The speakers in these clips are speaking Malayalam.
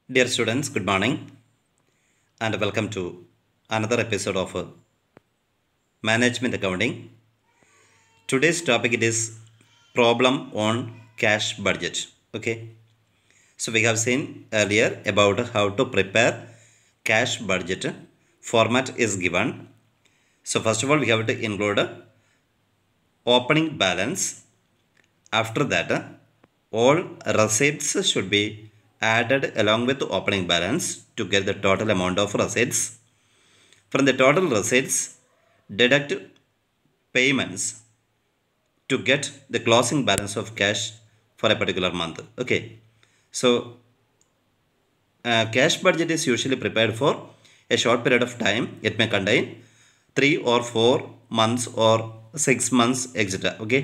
Dear students, good morning and welcome to another episode of Management Accounting. Today's topic it is problem on cash budget. Okay, so we have seen earlier about how to prepare cash budget. Format is given. So first of all, we have to include opening balance. After that, all receipts should be added along with the opening balance to get the total amount of receipts. From the total receipts, deduct payments to get the closing balance of cash for a particular month. Okay, so cash budget is usually prepared for a short period of time. It may contain 3 or 4 months or 6 months, etc. Okay,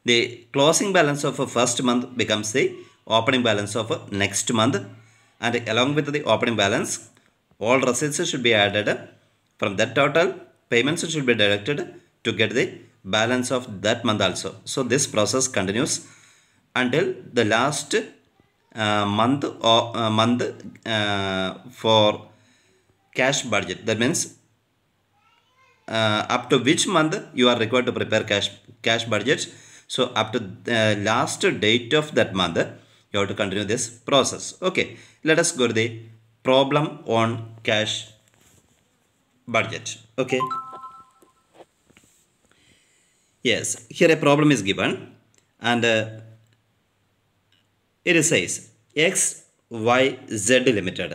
the closing balance of a first month becomes the opening balance of next month, and along with the opening balance, all receipts should be added. From that total, payments should be deducted to get the balance of that month also. So this process continues until the last month for cash budget. That means up to which month you are required to prepare cash budget. So up to the last date of that month, you have to continue this process. Okay, let us go to the problem on cash budget. Okay, yes, here a problem is given, and it says XYZ Limited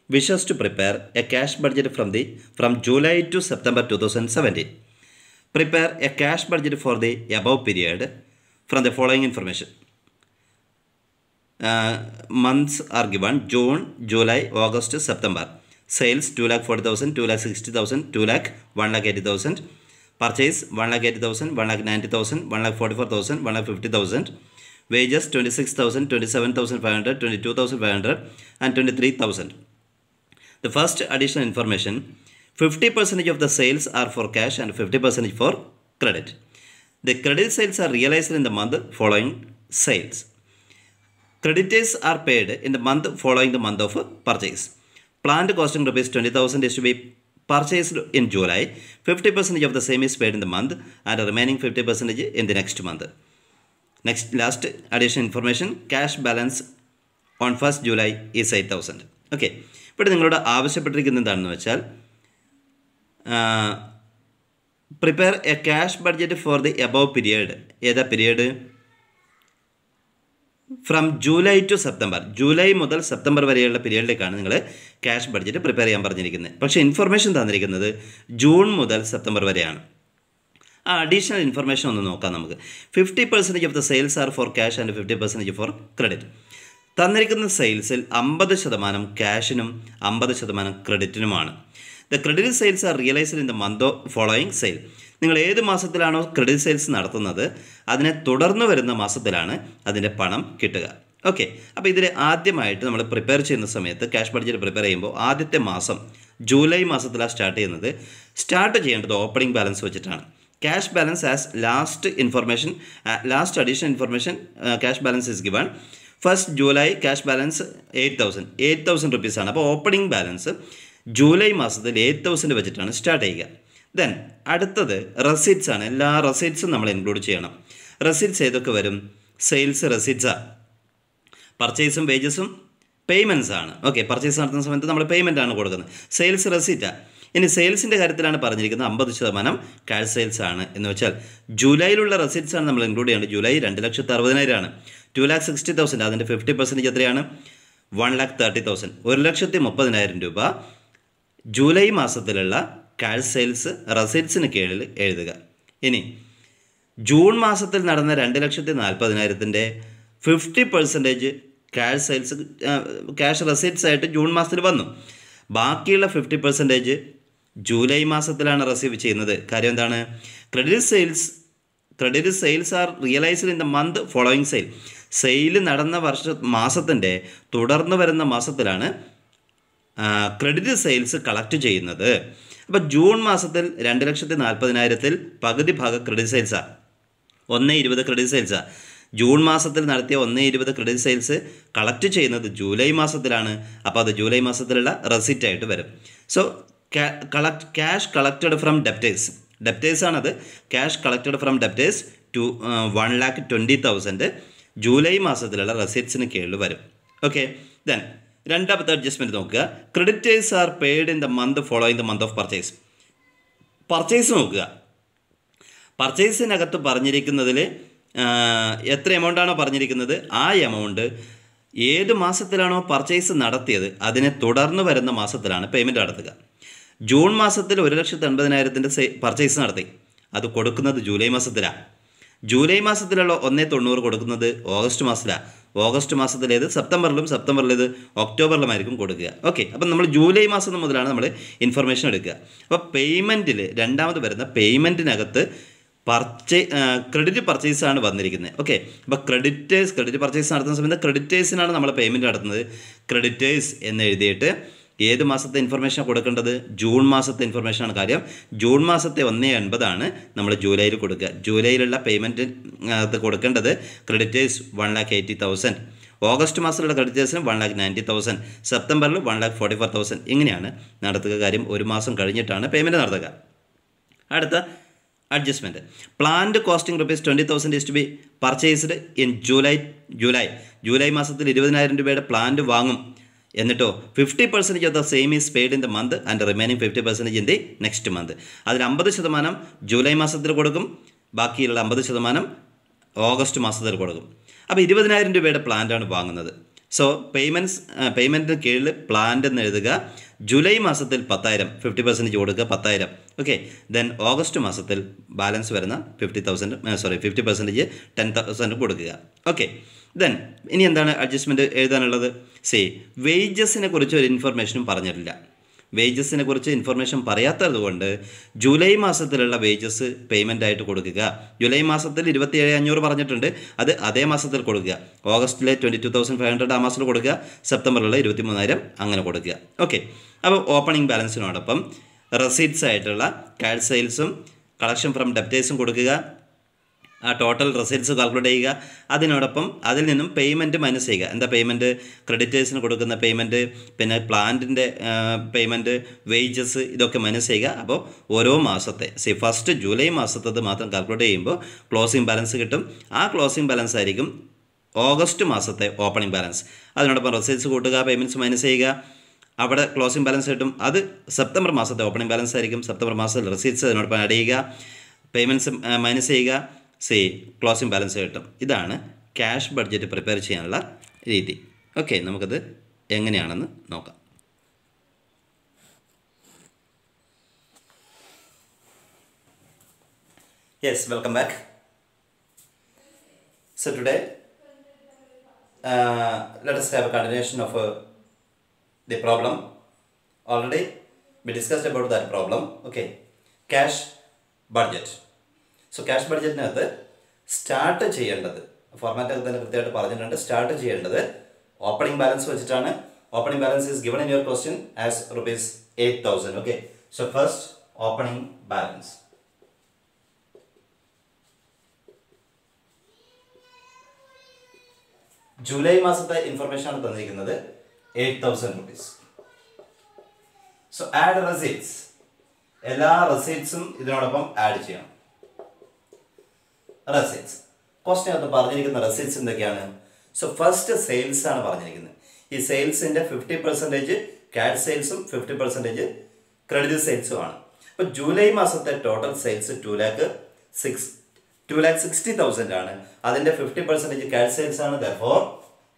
wishes to prepare a cash budget from July to September 2017. Prepare a cash budget for the above period from the following information. Months are given: June, July, August, September. Sales 2,40,000, 2,60,000, 2,00,000, 1,80,000. Purchase 1,80,000, 1,90,000, 1,44,000, 1,50,000. Wages 26,000, 27,500, 22,500 and 23,000. The first additional information: 50% of the sales are for cash and 50% for credit. The credit sales are realized in the month following sales. Creditors are paid in the month following the month of purchase. Planned costing rupees 20,000 is to be purchased in July. 50% of the same is paid in the month and the remaining 50% in the next month. Last additional information: cash balance on 1st July is 8,000. Okay, ഇവിടെ നിങ്ങളോട് ആവശ്യപ്പെട്ടിരിക്കുന്നത് എന്താണെന്ന് വെച്ചാൽ prepare a cash budget for the above period. ഏതാ period? From July two September. July മുതൽ സെപ്റ്റംബർ വരെയുള്ള പീരിയഡിലേക്കാണ് നിങ്ങൾ ക്യാഷ് ബഡ്ജറ്റ് പ്രിപ്പയർ ചെയ്യാൻ പറഞ്ഞിരിക്കുന്നത്. പക്ഷേ ഇൻഫർമേഷൻ തന്നിരിക്കുന്നത് ജൂൺ മുതൽ സെപ്റ്റംബർ വരെയാണ്. ആ അഡീഷണൽ ഇൻഫർമേഷൻ ഒന്ന് നോക്കാം നമുക്ക്. 50% of the sales are for cash and 50% for credit. തന്നിരിക്കുന്ന സെയിൽസിൽ 50% ക്യാഷിനും 50% ക്രെഡിറ്റിനുമാണ്. The credit sales are realised in the month following sale. നിങ്ങൾ ഏത് മാസത്തിലാണോ ക്രെഡിറ്റ് സെയിൽസ് നടത്തുന്നത്, അതിനെ തുടർന്ന് വരുന്ന മാസത്തിലാണ് അതിൻ്റെ പണം കിട്ടുക. ഓക്കെ, അപ്പോൾ ഇതിൽ ആദ്യമായിട്ട് നമ്മൾ പ്രിപ്പയർ ചെയ്യുന്ന സമയത്ത് ക്യാഷ് ബഡ്ജറ്റ് പ്രിപ്പയർ ചെയ്യുമ്പോൾ ആദ്യത്തെ മാസം ജൂലൈ മാസത്തിലാണ് സ്റ്റാർട്ട് ചെയ്യുന്നത്. സ്റ്റാർട്ട് ചെയ്യേണ്ടത് ഓപ്പണിംഗ് ബാലൻസ് വെച്ചിട്ടാണ്. Cash balance as last additional information cash balance is given. First July cash balance 8,000 റുപ്പീസാണ്. അപ്പോൾ ഓപ്പണിംഗ് ബാലൻസ് ജൂലൈ മാസത്തിൽ 8,000 വെച്ചിട്ടാണ് സ്റ്റാർട്ട് ചെയ്യുക. ദെൻ അടുത്തത് റെസീറ്റ്സ് ആണ്. എല്ലാ റെസീറ്റ്സും നമ്മൾ ഇൻക്ലൂഡ് ചെയ്യണം. റെസീറ്റ്സ് ഏതൊക്കെ വരും? സെയിൽസ് റെസീറ്റ്സാണ്, പർച്ചേസും വേജസും പേയ്മെൻറ്റ്സ് ആണ്. ഓക്കെ, പർച്ചേസ് നടത്തുന്ന സമയത്ത് നമ്മൾ പേയ്മെൻ്റ് ആണ് കൊടുക്കുന്നത്. സെയിൽസ് റെസീറ്റാണ്. ഇനി സെയിൽസിൻ്റെ കാര്യത്തിലാണ് പറഞ്ഞിരിക്കുന്നത് 50% ക്യാഷ് സെയിൽസ് ആണ്. എന്ന് വെച്ചാൽ ജൂലൈയിലുള്ള റെസീറ്റ്സ് ആണ് നമ്മൾ ഇൻക്ലൂഡ് ചെയ്യേണ്ടത്. ജൂലൈ 2,60,000 ആണ്. 2,60,000 അതിൻ്റെ 50% എത്രയാണ്? 1,30,000. 1,30,000 രൂപ ജൂലൈ മാസത്തിലുള്ള ക്യാഷ് സെയിൽസ് റെസീറ്റ്സിന് കീഴിൽ എഴുതുക. ഇനി ജൂൺ മാസത്തിൽ നടന്ന 2,40,000 50% ക്യാഷ് സെയിൽസ് ക്യാഷ് റെസീറ്റ്സ് ആയിട്ട് ജൂൺ മാസത്തിൽ വന്നു. ബാക്കിയുള്ള 50% ജൂലൈ മാസത്തിലാണ് റിസീവ് ചെയ്യുന്നത്. കാര്യം എന്താണ്? Credit sales are realised in the month following sale. Sale നടന്ന മാസത്തിൻ്റെ തുടർന്ന് വരുന്ന മാസത്തിലാണ് ക്രെഡിറ്റ് സെയിൽസ് കളക്ട് ചെയ്യുന്നത്. അപ്പോൾ ജൂൺ മാസത്തിൽ 2,40,000 പകുതി ഭാഗം ക്രെഡിറ്റ് സെയിൽസാണ്. 1,20 ക്രെഡിറ്റ് സെയിൽസാണ്. ജൂൺ മാസത്തിൽ നടത്തിയ 1.20 ക്രെഡിറ്റ് സെയിൽസ് കളക്ട് ചെയ്യുന്നത് ജൂലൈ മാസത്തിലാണ്. അപ്പോൾ അത് ജൂലൈ മാസത്തിലുള്ള റെസിറ്റ് ആയിട്ട് വരും. So cash collected from debtors ആണത്. Cash collected from debtors to 1,20,000 July മാസത്തിലുള്ള റെസിറ്റ്സിന് കീഴിൽ വരും. ഓക്കെ, ദെൻ രണ്ടാമത്തെ അഡ്ജസ്റ്റ്മെൻറ്റ് നോക്കുക. Creditors are paid in the month following the month of purchase നോക്കുക. പർച്ചേസിനകത്ത് പറഞ്ഞിരിക്കുന്നതിൽ എത്ര എമൗണ്ടാണോ പറഞ്ഞിരിക്കുന്നത് ആ എമൗണ്ട് ഏത് മാസത്തിലാണോ പർച്ചേസ് നടത്തിയത് അതിനെ തുടർന്ന് വരുന്ന മാസത്തിലാണ് പേയ്മെൻറ്റ് നടത്തുക. ജൂൺ മാസത്തിൽ 1,80,000 പർച്ചേസ് നടത്തി, അത് കൊടുക്കുന്നത് ജൂലൈ മാസത്തിലാണ്. ജൂലൈ മാസത്തിലുള്ള 1.90 കൊടുക്കുന്നത് ഓഗസ്റ്റ് മാസത്തിലാണ്. ഓഗസ്റ്റ് മാസത്തിലേത് സെപ്റ്റംബറിലേത് ഒക്ടോബറിലുമായിരിക്കും കൊടുക്കുക. ഓക്കെ, അപ്പം നമ്മൾ ജൂലൈ മാസം മുതലാണ് നമ്മൾ ഇൻഫർമേഷൻ എടുക്കുക. അപ്പോൾ പേയ്മെൻറ്റിൽ രണ്ടാമത് വരുന്ന പേയ്മെൻറ്റിനകത്ത് ക്രെഡിറ്റ് പർച്ചേസാണ് വന്നിരിക്കുന്നത്. ഓക്കെ, അപ്പോൾ ക്രെഡിറ്റ് പർച്ചേസ് നടത്തുന്ന സമയത്ത് ക്രെഡിറ്റേഴ്സിനാണ് നമ്മൾ പേയ്മെൻറ്റ് നടത്തുന്നത്. ക്രെഡിറ്റേഴ്സ് എന്ന് എഴുതിയിട്ട് ഏത് മാസത്തെ ഇൻഫർമേഷനാണ് കൊടുക്കേണ്ടത്? ജൂൺ മാസത്തെ ഇൻഫർമേഷനാണ് കാര്യം. ജൂൺ മാസത്തെ 1.80 നമ്മൾ ജൂലൈയിൽ കൊടുക്കുക. ജൂലൈയിലുള്ള പേയ്മെൻറ്റ് അത് കൊടുക്കേണ്ടത് ക്രെഡിറ്റേഴ്സ് 1,80,000, ഓഗസ്റ്റ് മാസത്തിലുള്ള ക്രെഡിറ്റേഴ്സിന് 1,90,000, സെപ്റ്റംബറിൽ 1,44,000. ഇങ്ങനെയാണ് നടത്തുക. കാര്യം ഒരു മാസം കഴിഞ്ഞിട്ടാണ് പേയ്മെൻറ്റ് നടത്തുക. അടുത്ത adjustment, planned costing ₹20,000 is to be purchased in July മാസത്തിൽ 20,000 രൂപയുടെ പ്ലാന്റ് വാങ്ങും. എന്നിട്ടോ 50% of the same is paid in the month and remaining 50% in the next month. അതിൽ 50% ജൂലൈ മാസത്തിൽ കൊടുക്കും, ബാക്കിയുള്ള 50% ഓഗസ്റ്റ് മാസത്തിൽ കൊടുക്കും. അപ്പോൾ 20,000 രൂപയുടെ പ്ലാന്റാണ് വാങ്ങുന്നത്. സോ പേയ്മെൻറ്റിന് കീഴിൽ പ്ലാന്റ് എന്ന് എഴുതുക. ജൂലൈ മാസത്തിൽ 10,000 50% കൊടുക്കുക, 10,000. ഓക്കെ, ദെൻ ഓഗസ്റ്റ് മാസത്തിൽ ബാലൻസ് വരുന്ന 50% 10,000 കൊടുക്കുക. ഓക്കെ, ദെൻ ഇനി എന്താണ് അഡ്ജസ്റ്റ്മെൻറ്റ് എഴുതാനുള്ളത്? വേജസിനെ കുറിച്ച് ഒരു ഇൻഫർമേഷനും പറഞ്ഞിട്ടില്ല. വേജസിനെ കുറിച്ച് ഇൻഫർമേഷൻ പറയാത്തത് കൊണ്ട് ജൂലൈ മാസത്തിലുള്ള വേജസ് പേയ്മെൻ്റ് ആയിട്ട് കൊടുക്കുക. ജൂലൈ മാസത്തിൽ 27,500 പറഞ്ഞിട്ടുണ്ട്, അത് അതേ മാസത്തിൽ കൊടുക്കുക. ഓഗസ്റ്റിലെ 22,500 ആ മാസത്തിൽ കൊടുക്കുക. സെപ്റ്റംബറിലുള്ള 23,000 അങ്ങനെ കൊടുക്കുക. ഓക്കെ, അപ്പോൾ ഓപ്പണിംഗ് ബാലൻസിനോടൊപ്പം റെസീറ്റ്സ് ആയിട്ടുള്ള ക്യാഷ് സെയിൽസും കളക്ഷൻ ഫ്രം ഡെപ്റ്റേഴ്സും കൊടുക്കുക. ആ ടോട്ടൽ റെസീറ്റ്സ് കാൽക്കുലേറ്റ് ചെയ്യുക. അതിനോടൊപ്പം അതിൽ നിന്നും പേയ്മെൻറ്റ് മൈനസ് ചെയ്യുക. എന്താ പേയ്മെൻറ്റ്? ക്രെഡിറ്റേഴ്സിന് കൊടുക്കുന്ന പേയ്മെൻറ്റ്, പിന്നെ പ്ലാന്റിൻ്റെ പേയ്മെൻറ്റ്, വേജസ്, ഇതൊക്കെ മൈനസ് ചെയ്യുക. അപ്പോൾ ഓരോ മാസത്തെ ഫസ്റ്റ് ജൂലൈ മാസത്തത് മാത്രം കാൽക്കുലേറ്റ് ചെയ്യുമ്പോൾ ക്ലോസിംഗ് ബാലൻസ് കിട്ടും. ആ ക്ലോസിംഗ് ബാലൻസ് ആയിരിക്കും ഓഗസ്റ്റ് മാസത്തെ ഓപ്പണിംഗ് ബാലൻസ്. അതിനോടൊപ്പം റെസീറ്റ്സ് കൂട്ടുക, പേയ്മെൻറ്റ്സ് മൈനസ് ചെയ്യുക, അവിടെ ക്ലോസിംഗ് ബാലൻസ് കിട്ടും. അത് സെപ്റ്റംബർ മാസത്തെ ഓപ്പണിംഗ് ബാലൻസ് ആയിരിക്കും. സെപ്റ്റംബർ മാസത്തിൽ റെസീറ്റ്സ് അതിനോടൊപ്പം ആഡ് ചെയ്യുക, പേയ്മെൻറ്റ്സ് മൈനസ് ചെയ്യുക, ക്ലോസിംഗ് ബാലൻസ് കിട്ടും. ഇതാണ് ക്യാഷ് ബഡ്ജറ്റ് പ്രിപ്പയർ ചെയ്യാനുള്ള രീതി. ഓക്കെ, നമുക്കത് എങ്ങനെയാണെന്ന് നോക്കാം. Yes, welcome back. So today let us have a continuation of the problem. Already we discussed about that problem. Okay, cash budget. So cash budgetനകത്ത് സ്റ്റാർട്ട് ചെയ്യേണ്ടത് ഫോർമാറ്റ് തന്നെ കൃത്യമായിട്ട് പറഞ്ഞിട്ടുണ്ട്. സ്റ്റാർട്ട് ചെയ്യേണ്ടത് ഓപ്പണിംഗ് ബാലൻസ് വെച്ചിട്ടാണ്. Opening balance is given in your question as ₹8,000. Okay, so first opening balance. July മാസത്തെ ഇൻഫർമേഷൻ ആണ് തന്നിരിക്കുന്നത്, ₹8,000. So add receipts. എല്ലാ റെസീറ്റ്സും ഇതിനോടൊപ്പം ആഡ് ചെയ്യണം. റെസീറ്റ്സ് ക്വസ്റ്റ്യനകത്ത് പറഞ്ഞിരിക്കുന്ന റെസീറ്റ്സ് എന്തൊക്കെയാണ്? സോ ഫസ്റ്റ് സെയിൽസ് ആണ് പറഞ്ഞിരിക്കുന്നത്. ഈ സെയിൽസിൻ്റെ 50% ക്യാഷ് സെയിൽസും 50% ക്രെഡിറ്റ് സെയിൽസും ആണ്. അപ്പോൾ ജൂലൈ മാസത്തെ ടോട്ടൽ സെയിൽസ് 2,60,000 ആണ്. അതിൻ്റെ 50% ക്യാഷ് സെയിൽസ് ആണ്. therefore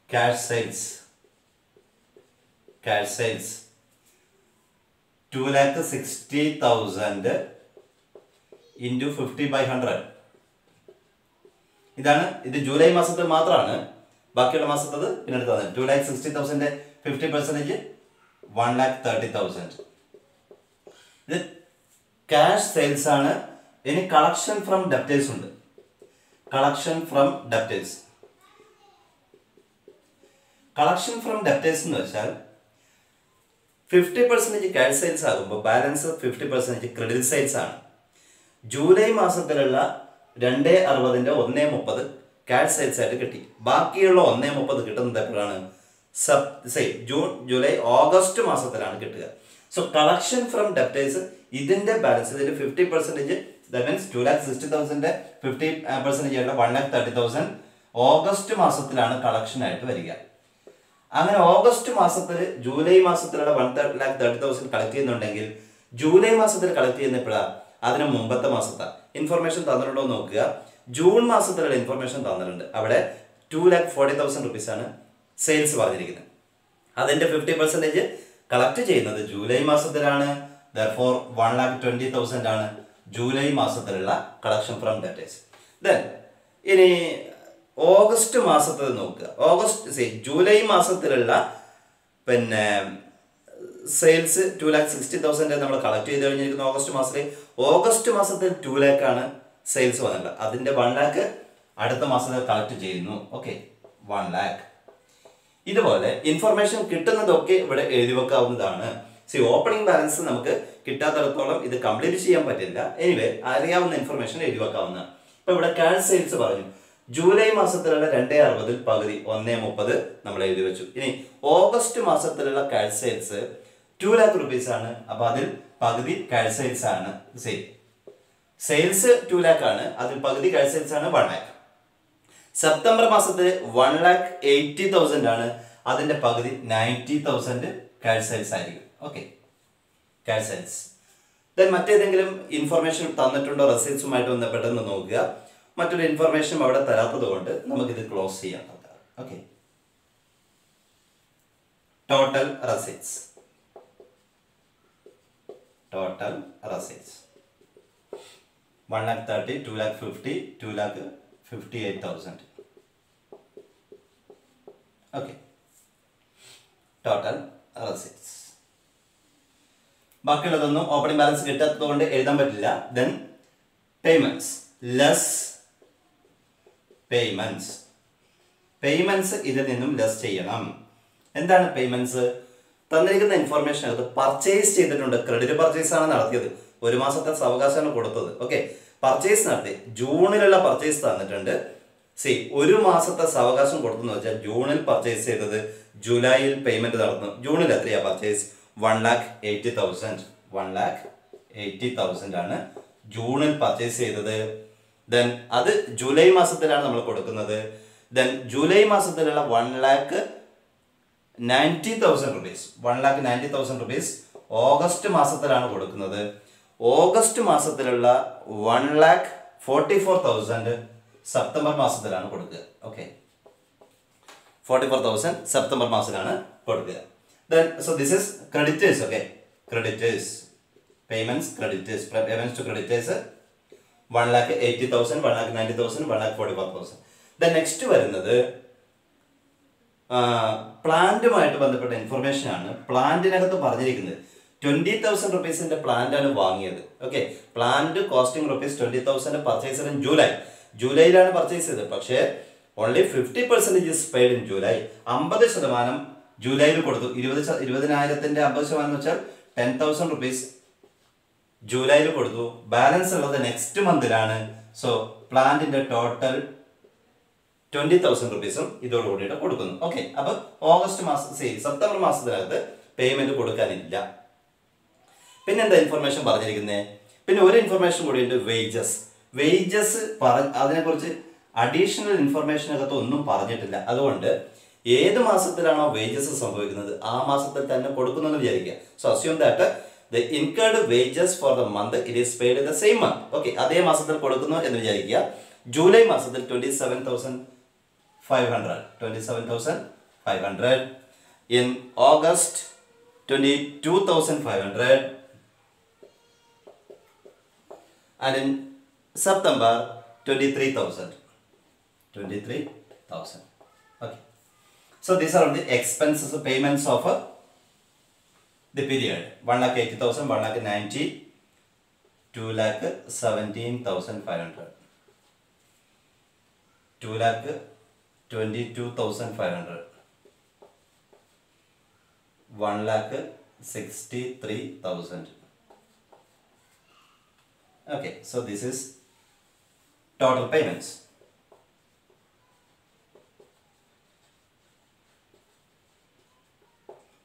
cash sales 2,60,000 into 50/100. ഇതാണ്. ഇത് ജൂലൈ മാസത്തിൽ മാത്രമാണ്. ബാക്കിയുള്ള മാസത്തത് പിന്നെ എടുത്ത് തന്നെ 2,60,000 50% 1,30,000. ഇത് ക്യാഷ് സെയിൽസ് ആണ്. ഇനി കളക്ഷൻ ഫ്രം ഡെപ്റ്റേഴ്സ് ഉണ്ട്. കളക്ഷൻ ഫ്രം ഡെപ്റ്റേഴ്സ് എന്ന് വെച്ചാൽ 50% ക്യാഷ് സെയിൽസ് ആകുമ്പോൾ ബാലൻസ് 50% ക്രെഡിറ്റ് സെയിൽസ് ആണ്. ജൂലൈ മാസത്തിലുള്ള 2,60ന്റെ 1.30 ക്യാഷ് സെയിൽസ് ആയിട്ട് കിട്ടി. ബാക്കിയുള്ള 1.30 കിട്ടുന്നത് എപ്പോഴാണ്? ജൂൺ, ജൂലൈ, ഓഗസ്റ്റ് മാസത്തിലാണ് കിട്ടുക. സോ കളക്ഷൻ ഫ്രം ഡെപ്റ്റേഴ്സ് ഇതിന്റെ ബാലൻസ് ഇതിന്റെ 50%, ദാറ്റ് മീൻസ് 2,60,000 50% ആയിട്ടുള്ള 1,30,000 ഓഗസ്റ്റ് മാസത്തിലാണ് കളക്ഷൻ ആയിട്ട് വരിക. അങ്ങനെ ഓഗസ്റ്റ് മാസത്തിൽ ജൂലൈ മാസത്തിലുള്ള 1,30,000 കളക്ട് ചെയ്യുന്നുണ്ടെങ്കിൽ ജൂലൈ മാസത്തിൽ കളക്ട് ചെയ്യുന്ന എപ്പോഴാണ്? അതിന് മുമ്പത്തെ മാസത്തെ ഇൻഫർമേഷൻ തന്നിട്ടുണ്ടോ എന്ന് നോക്കുക. ജൂൺ മാസത്തിലുള്ള ഇൻഫർമേഷൻ തന്നിട്ടുണ്ട്. അവിടെ 2,40,000 റുപ്പീസ് ആണ് സെയിൽസ് പറഞ്ഞിരിക്കുന്നത്. അതിന്റെ 50% കളക്ട് ചെയ്യുന്നത് ജൂലൈ മാസത്തിലാണ്. ദർഫോർ 1,20,000 ആണ് ജൂലൈ മാസത്തിലുള്ള കളക്ഷൻ ഫ്രം ഡെപ്റ്റേഴ്സ്. ദെൻ ഇനി ഓഗസ്റ്റ് മാസത്തിൽ നോക്കുക. ജൂലൈ മാസത്തിലുള്ള പിന്നെ സെയിൽസ് 2,60,000 നമ്മൾ കളക്ട് ചെയ്ത് കഴിഞ്ഞിരിക്കുന്ന ഓഗസ്റ്റ് മാസത്തിൽ 2 lakh ആണ് സെയിൽസ് വന്നിട്ടുള്ളത്. അതിന്റെ 1 lakh അടുത്ത മാസത്തിൽ കളക്ട് ചെയ്യുന്നു. Okay, 1 lakh. ഇതുപോലെ ഇൻഫർമേഷൻ കിട്ടുന്നതൊക്കെ ഇവിടെ എഴുതി വെക്കാവുന്നതാണ്. ഓപ്പണിംഗ് ബാലൻസ് നമുക്ക് കിട്ടാത്തിടത്തോളം ഇത് കംപ്ലീറ്റ് ചെയ്യാൻ പറ്റില്ല. എനിവേ അറിയാവുന്ന ഇൻഫർമേഷൻ എഴുതി വെക്കാവുന്നതാണ്. ഇപ്പൊ ഇവിടെ ക്യാഷ് സെയിൽസ് പറഞ്ഞു. ജൂലൈ മാസത്തിലുള്ള 260 പകുതി 1.30 നമ്മൾ എഴുതി വെച്ചു. ഇനി ഓഗസ്റ്റ് മാസത്തിലുള്ള ക്യാഷ് സെയിൽസ് 2 lakh റുപ്പീസ് ആണ്. അപ്പൊ അതിൽ പകുതി ക്യാഷ് സെയിൽസ് ആണ്. സെയിൽസ് 2 lakh ആണ്, അതിൽ പകുതി ക്യാഷ് സെയിൽസ് ആണ് 1 lakh. സെപ്റ്റംബർ മാസത്തിൽ 1,80,000 ആണ്, അതിന്റെ പകുതി 90,000 ക്യാഷ് സെയിൽസ് ആയിരിക്കും. Okay, cash sales. ദെൻ മറ്റേതെങ്കിലും ഇൻഫർമേഷൻ തന്നിട്ടുണ്ടോ റെസീറ്റ്സുമായിട്ട് ബന്ധപ്പെട്ടെന്ന് നോക്കുക. മറ്റൊരു ഇൻഫർമേഷൻ അവിടെ തരാത്തത് കൊണ്ട് നമുക്കിത് ക്ലോസ് ചെയ്യാൻ നോക്കാം. Okay, total receipts. Total receipts 1,30,000, 2,50,000, 2,58,000. Okay, total receipts. ബാക്കിയുള്ളതൊന്നും ഓപ്പണിംഗ് ബാലൻസ് കിട്ടാത്തത് കൊണ്ട് എഴുതാൻ പറ്റില്ല. Then payments less payments. Payments ഇതിൽ നിന്നും ലെസ് ചെയ്യണം. എന്താണ് പേയ്മെന്റ്സ്? തന്നിരിക്കുന്ന ഇൻഫർമേഷൻ അത് പർച്ചേസ് ചെയ്തിട്ടുണ്ട്. ക്രെഡിറ്റ് പർച്ചേസ് ആണ് നടത്തിയത്. 1 മാസത്തെ സാവകാശമാണ് കൊടുത്തത്. ഓക്കെ, പർച്ചേസ് നടത്തി. ജൂണിലുള്ള പർച്ചേസ് തന്നിട്ടുണ്ട്. 1 മാസത്തെ സാവകാശം കൊടുത്തെന്ന് വെച്ചാൽ ജൂണിൽ പർച്ചേസ് ചെയ്തത് ജൂലൈയിൽ പേയ്മെന്റ് നടത്തുന്നു. ജൂണിൽ എത്രയാ പർച്ചേസ്? 1,80,000. 1,80,000 ആണ് ജൂണിൽ പർച്ചേസ് ചെയ്തത്. ദെൻ അത് ജൂലൈ മാസത്തിലാണ് നമ്മൾ കൊടുക്കുന്നത്. ദെൻ ജൂലൈ മാസത്തിലുള്ള 1,90,000 റുപ്പീസ് 1,90,000 റുപ്പീസ് ഓഗസ്റ്റ് മാസത്തിലാണ് കൊടുക്കുന്നത്. ഓഗസ്റ്റ് മാസത്തിലുള്ള 1,44,000 സെപ്റ്റംബർ മാസത്തിലാണ് കൊടുക്കുക. ഓക്കെ, 44,000 സെപ്റ്റംബർ മാസത്തിലാണ് കൊടുക്കുക. Then so this is creditors. Okay, creditors, payments to creditors 1,80,000, 1,90,000, 1,44,000. Then next വരുന്നത് പ്ലാന്റുമായിട്ട് ബന്ധപ്പെട്ട ഇൻഫർമേഷൻ ആണ്. പ്ലാന്റിനകത്ത് പറഞ്ഞിരിക്കുന്നത് 20,000 റുപ്പീസിന്റെ പ്ലാന്റ് ആണ് വാങ്ങിയത്. Okay, plant costing rupees 20,000 purchase in ജൂലൈയിലാണ് പർച്ചേസ് ചെയ്തത്. പക്ഷേ only 50% is paid in July. 50% ജൂലൈയിൽ കൊടുത്തു. 20,000ന്റെ 50% എന്ന് വെച്ചാൽ 10,000 റുപ്പീസ് ജൂലൈയിൽ കൊടുത്തു. ബാലൻസ് ഉള്ളത് നെക്സ്റ്റ് മന്തിലാണ്. സോ പ്ലാന്റിന്റെ ടോട്ടൽ 20,000 റുപ്പീസും ഇതോട് കൂടിയിട്ട് കൊടുക്കുന്നു. ഓക്കെ, അപ്പൊ ഓഗസ്റ്റ് മാസം സെപ്റ്റംബർ മാസത്തിനകത്ത് പേയ്മെന്റ് കൊടുക്കാനില്ല. പിന്നെന്താ ഇൻഫർമേഷൻ പറഞ്ഞിരിക്കുന്നത്? പിന്നെ ഒരു ഇൻഫർമേഷൻ കൂടിയുണ്ട്, വേജസ്. അതിനെക്കുറിച്ച് അഡീഷണൽ ഇൻഫർമേഷനകത്ത് ഒന്നും പറഞ്ഞിട്ടില്ല. അതുകൊണ്ട് ഏത് മാസത്തിലാണോ വേജസ് സംഭവിക്കുന്നത് ആ മാസത്തിൽ തന്നെ കൊടുക്കുന്നു എന്ന് വിചാരിക്കുക. So assume that the incurred wages for the month it is paid in the same month. Okay, അതേ മാസത്തിൽ കൊടുക്കുന്നു എന്ന് വിചാരിക്കുക. ജൂലൈ മാസത്തിൽ 27,500. In August 22,500 and in September 23,000. Okay, so these are the expenses, payments of the period. 1,80,000, 1,90,000, 2,17,500, 2,22,500, 1,63,000. Okay, so this is total payments.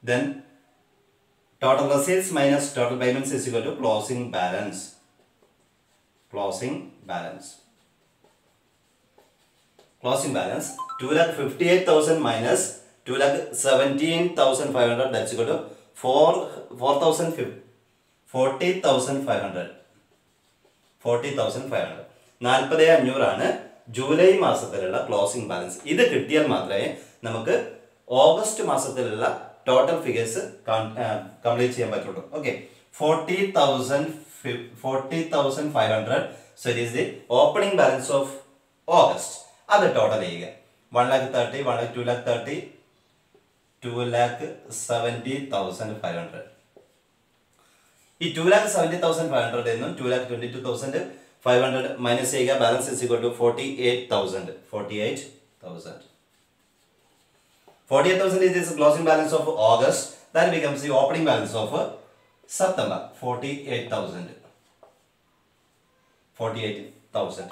Then total receipts minus total payments is equal to closing balance. Closing balance. Closing balance 2,58,000 minus 2,17,500, that's equal to 40,500. 40,500. 40,500 ആണ് ജൂലൈ മാസത്തിലുള്ള ക്ലോസിംഗ് ബാലൻസ്. ഇത് കിട്ടിയാൽ മാത്രമേ നമുക്ക് ഓഗസ്റ്റ് മാസത്തിലുള്ള ടോട്ടൽ ഫിഗേഴ്സ് കംപ്ലീറ്റ് ചെയ്യാൻ പറ്റുള്ളൂ. Okay, 40,500. So it is the opening balance of August. അത് ടോട്ടൽ ചെയ്യുക. 1,30,000, 2,30,000, 2,70,500. ഈ 2,70,500 എന്നും 2,22,500 മൈനസ് ചെയ്യുക. Balance is equal to 48,000. 48,000 is the closing balance of August. That becomes the opening balance of September. 48,000. 48,000.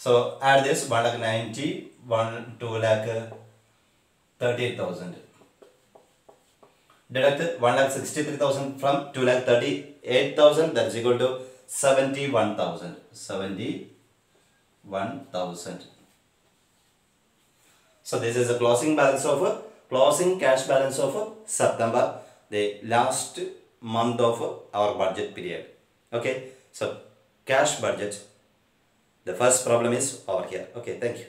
So add this 1,90,000, 2,38,000. Deduct 1,63,000 from 2,38,000. That is equal to 71,000. 71,000. So this is the closing balance of closing cash balance of September, the last month of our budget period. Okay, so cash budget. The first problem is over here. Okay, thank you.